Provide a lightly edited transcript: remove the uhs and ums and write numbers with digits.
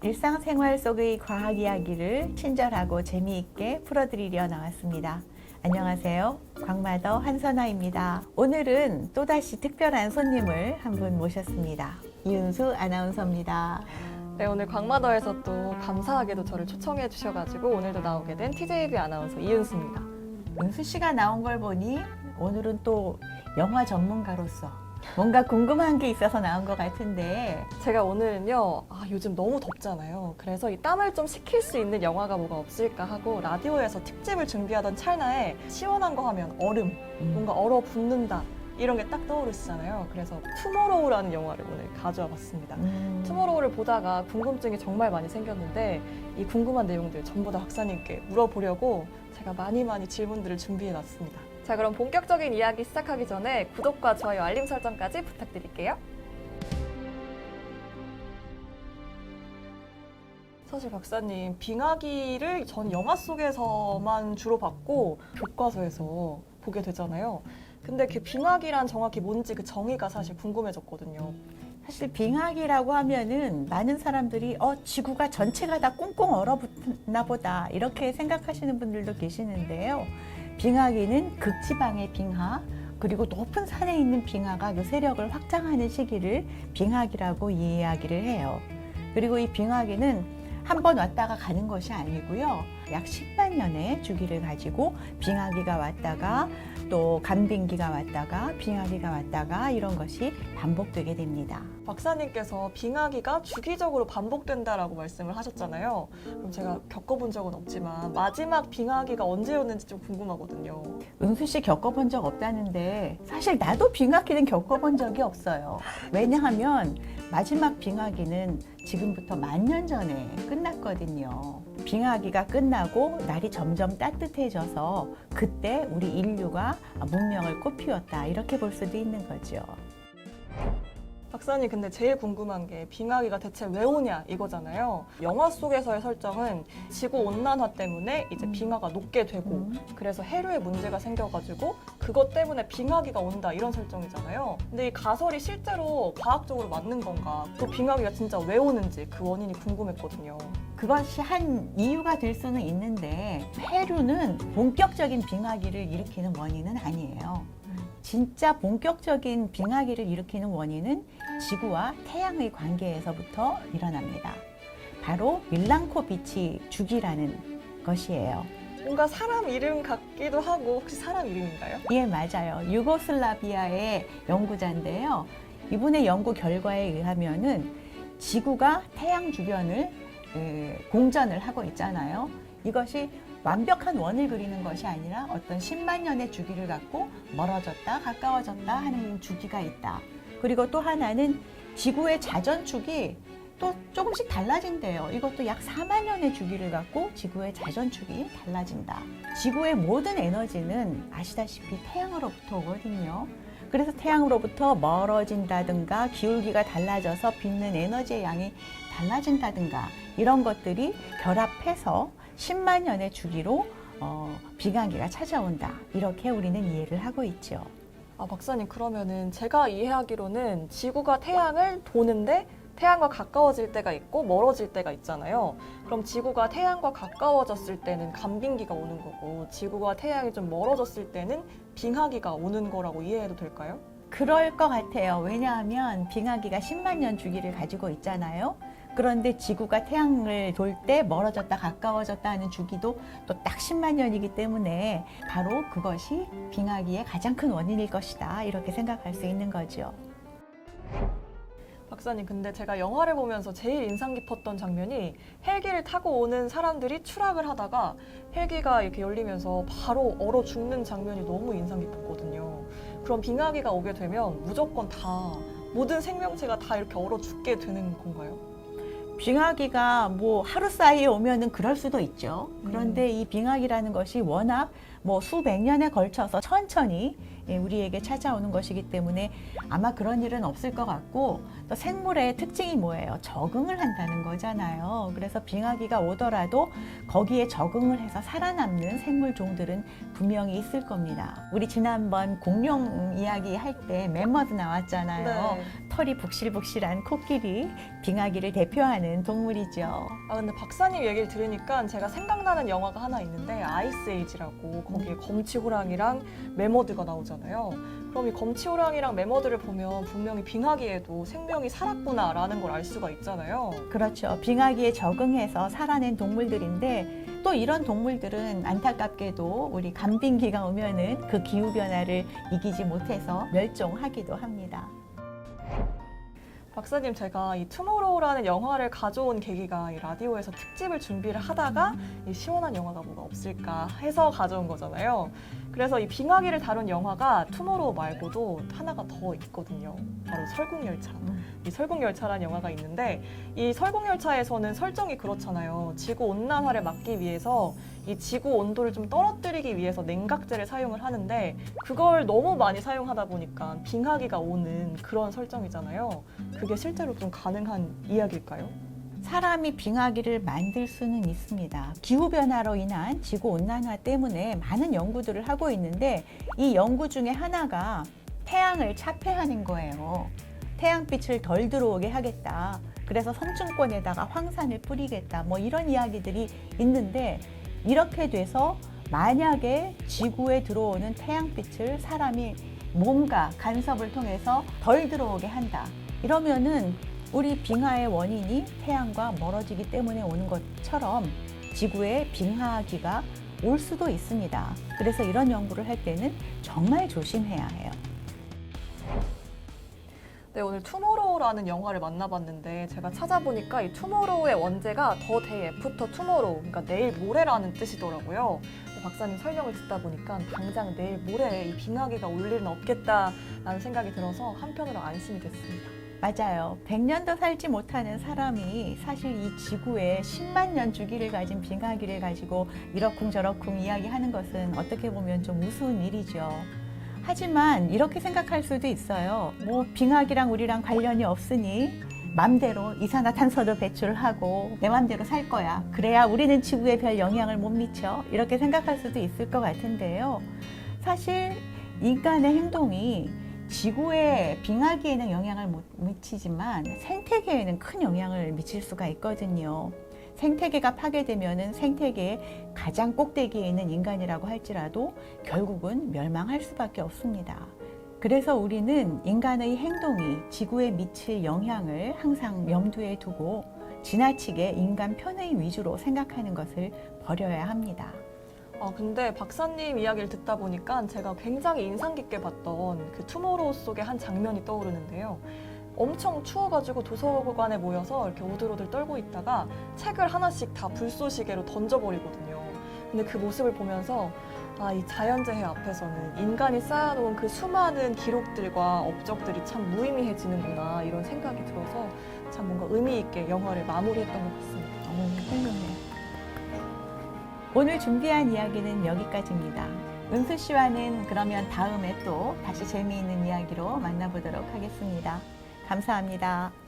일상생활 속의 과학 이야기를 친절하고 재미있게 풀어드리려 나왔습니다. 안녕하세요. 광마더 한선아입니다. 오늘은 또다시 특별한 손님을 한 분 모셨습니다. 이은수 아나운서입니다. 네, 오늘 광마더에서 또 감사하게도 저를 초청해 주셔가지고 오늘도 나오게 된 TJB 아나운서 이은수입니다. 은수 씨가 나온 걸 보니 오늘은 또 영화 전문가로서 뭔가 궁금한 게 있어서 나온 것 같은데, 제가 오늘은요, 요즘 너무 덥잖아요. 그래서 이 땀을 좀 식힐 수 있는 영화가 뭐가 없을까 하고 라디오에서 특집을 준비하던 찰나에 시원한 거 하면 얼음, 뭔가 얼어붙는다 이런 게 딱 떠오르시잖아요. 그래서 투모로우라는 영화를 오늘 가져와 봤습니다. 투모로우를 보다가 궁금증이 정말 많이 생겼는데 이 궁금한 내용들 전부 다 박사님께 물어보려고 제가 많이 질문들을 준비해 놨습니다. 자, 그럼 본격적인 이야기 시작하기 전에 구독과 좋아요, 알림 설정까지 부탁드릴게요. 사실 박사님, 빙하기를 전 영화 속에서만 주로 봤고 교과서에서 보게 되잖아요. 근데 그 빙하기란 정확히 뭔지 그 정의가 사실 궁금해졌거든요. 사실 빙하기라고 하면은 많은 사람들이 지구가 전체가 다 꽁꽁 얼어붙나 보다 이렇게 생각하시는 분들도 계시는데요. 빙하기는 극지방의 빙하, 그리고 높은 산에 있는 빙하가 그 세력을 확장하는 시기를 빙하기라고 이야기를 해요. 그리고 이 빙하기는 한 번 왔다가 가는 것이 아니고요. 약 10만 년의 주기를 가지고 빙하기가 왔다가 또 간빙기가 왔다가 빙하기가 왔다가 이런 것이 반복되게 됩니다. 박사님께서 빙하기가 주기적으로 반복된다라고 말씀을 하셨잖아요. 그럼 제가 겪어본 적은 없지만 마지막 빙하기가 언제였는지 좀 궁금하거든요. 은수 씨 겪어본 적 없다는데 사실 나도 빙하기는 겪어본 적이 없어요. 왜냐하면 마지막 빙하기는 지금부터 10,000년 전에 끝났거든요. 빙하기가 끝나고 날이 점점 따뜻해져서 그때 우리 인류가 문명을 꽃피웠다 이렇게 볼 수도 있는 거죠. 박사님, 근데 제일 궁금한 게 빙하기가 대체 왜 오냐 이거잖아요. 영화 속에서의 설정은 지구 온난화 때문에 이제 빙하가 녹게 되고 그래서 해류에 문제가 생겨가지고 그것 때문에 빙하기가 온다 이런 설정이잖아요. 근데 이 가설이 실제로 과학적으로 맞는 건가? 또 빙하기가 진짜 왜 오는지 그 원인이 궁금했거든요. 그것이 한 이유가 될 수는 있는데 해류는 본격적인 빙하기를 일으키는 원인은 아니에요. 진짜 본격적인 빙하기를 일으키는 원인은 지구와 태양의 관계에서부터 일어납니다. 바로 밀랑코비치 주기라는 것이에요. 뭔가 사람 이름 같기도 하고 혹시 사람 이름인가요? 예, 맞아요. 유고슬라비아의 연구자인데요. 이분의 연구 결과에 의하면은 지구가 태양 주변을 공전을 하고 있잖아요. 이것이 완벽한 원을 그리는 것이 아니라 어떤 10만 년의 주기를 갖고 멀어졌다 가까워졌다 하는 주기가 있다. 그리고 또 하나는 지구의 자전축이 또 조금씩 달라진대요. 이것도 약 4만 년의 주기를 갖고 지구의 자전축이 달라진다. 지구의 모든 에너지는 아시다시피 태양으로부터 오거든요. 그래서 태양으로부터 멀어진다든가 기울기가 달라져서 빚는 에너지의 양이 달라진다든가 이런 것들이 결합해서 10만 년의 주기로 빙하기가 찾아온다. 이렇게 우리는 이해를 하고 있죠. 박사님, 그러면은 제가 이해하기로는 지구가 태양을 도는데 태양과 가까워질 때가 있고 멀어질 때가 있잖아요. 그럼 지구가 태양과 가까워졌을 때는 간빙기가 오는 거고 지구가 태양이 좀 멀어졌을 때는 빙하기가 오는 거라고 이해해도 될까요? 그럴 것 같아요. 왜냐하면 빙하기가 10만 년 주기를 가지고 있잖아요. 그런데 지구가 태양을 돌 때 멀어졌다 가까워졌다 하는 주기도 또 딱 10만 년이기 때문에 바로 그것이 빙하기의 가장 큰 원인일 것이다. 이렇게 생각할 수 있는 거죠. 박사님, 근데 제가 영화를 보면서 제일 인상 깊었던 장면이 헬기를 타고 오는 사람들이 추락을 하다가 헬기가 이렇게 열리면서 바로 얼어 죽는 장면이 너무 인상 깊었거든요. 그럼 빙하기가 오게 되면 무조건 다 모든 생명체가 다 이렇게 얼어 죽게 되는 건가요? 빙하기가 뭐 하루 사이에 오면은 그럴 수도 있죠. 그런데 이 빙하기라는 것이 워낙 뭐 수백 년에 걸쳐서 천천히 우리에게 찾아오는 것이기 때문에 아마 그런 일은 없을 것 같고, 또 생물의 특징이 뭐예요? 적응을 한다는 거잖아요. 그래서 빙하기가 오더라도 거기에 적응을 해서 살아남는 생물 종들은 분명히 있을 겁니다. 우리 지난번 공룡 이야기 할 때 멤머드 나왔잖아요. 네. 털이 북실북실한 코끼리, 빙하기를 대표하는 동물이죠. 아 근데 박사님 얘기를 들으니까 제가 생각나는 영화가 하나 있는데 아이스 에이지라고 거기에 검치호랑이랑 매머드가 나오잖아요. 그럼 이 검치호랑이랑 매머드를 보면 분명히 빙하기에도 생명이 살았구나라는 걸 알 수가 있잖아요. 그렇죠. 빙하기에 적응해서 살아낸 동물들인데 또 이런 동물들은 안타깝게도 우리 간빙기가 오면은 그 기후변화를 이기지 못해서 멸종하기도 합니다. 박사님, 제가 이 투모로우라는 영화를 가져온 계기가 이 라디오에서 특집을 준비를 하다가 이 시원한 영화가 뭐가 없을까 해서 가져온 거잖아요. 그래서 이 빙하기를 다룬 영화가 투모로우 말고도 하나가 더 있거든요. 바로 설국열차. 이 설국열차라는 영화가 있는데 이 설국열차에서는 설정이 그렇잖아요. 지구 온난화를 막기 위해서 이 지구 온도를 좀 떨어뜨리기 위해서 냉각제를 사용을 하는데 그걸 너무 많이 사용하다 보니까 빙하기가 오는 그런 설정이잖아요. 그게 실제로 좀 가능한 이야기일까요? 사람이 빙하기를 만들 수는 있습니다. 기후변화로 인한 지구온난화 때문에 많은 연구들을 하고 있는데 이 연구 중에 하나가 태양을 차폐하는 거예요. 태양빛을 덜 들어오게 하겠다. 그래서 성층권에다가 황산을 뿌리겠다. 뭐 이런 이야기들이 있는데 이렇게 돼서 만약에 지구에 들어오는 태양빛을 사람이 몸과 간섭을 통해서 덜 들어오게 한다. 이러면은 우리 빙하의 원인이 태양과 멀어지기 때문에 오는 것처럼 지구에 빙하기가 올 수도 있습니다. 그래서 이런 연구를 할 때는 정말 조심해야 해요. 네, 오늘 투모로우라는 영화를 만나봤는데 제가 찾아보니까 이 투모로우의 원제가 The Day After Tomorrow, 그러니까 내일 모레라는 뜻이더라고요. 박사님 설명을 듣다 보니까 당장 내일 모레 이 빙하기가 올 일은 없겠다라는 생각이 들어서 한편으로 안심이 됐습니다. 맞아요. 100년도 살지 못하는 사람이 사실 이 지구에 10만 년 주기를 가진 빙하기를 가지고 이러쿵저러쿵 이야기하는 것은 어떻게 보면 좀 우스운 일이죠. 하지만 이렇게 생각할 수도 있어요. 뭐 빙하기랑 우리랑 관련이 없으니 맘대로 이산화탄소도 배출하고 내 맘대로 살 거야. 그래야 우리는 지구에 별 영향을 못 미쳐. 이렇게 생각할 수도 있을 것 같은데요. 사실 인간의 행동이 지구의 빙하기에는 영향을 못 미치지만 생태계에는 큰 영향을 미칠 수가 있거든요. 생태계가 파괴되면은 생태계의 가장 꼭대기에 있는 인간이라고 할지라도 결국은 멸망할 수밖에 없습니다. 그래서 우리는 인간의 행동이 지구에 미칠 영향을 항상 염두에 두고 지나치게 인간 편의 위주로 생각하는 것을 버려야 합니다. 근데 박사님 이야기를 듣다 보니까 제가 굉장히 인상 깊게 봤던 그 투모로우 속의 한 장면이 떠오르는데요. 엄청 추워가지고 도서관에 모여서 이렇게 오들오들 떨고 있다가 책을 하나씩 다 불쏘시개로 던져버리거든요. 근데 그 모습을 보면서 이 자연재해 앞에서는 인간이 쌓아놓은 그 수많은 기록들과 업적들이 참 무의미해지는구나 이런 생각이 들어서 참 뭔가 의미 있게 영화를 마무리했던 것 같습니다. 훌륭해. 오늘 준비한 이야기는 여기까지입니다. 은수 씨와는 그러면 다음에 또 다시 재미있는 이야기로 만나보도록 하겠습니다. 감사합니다.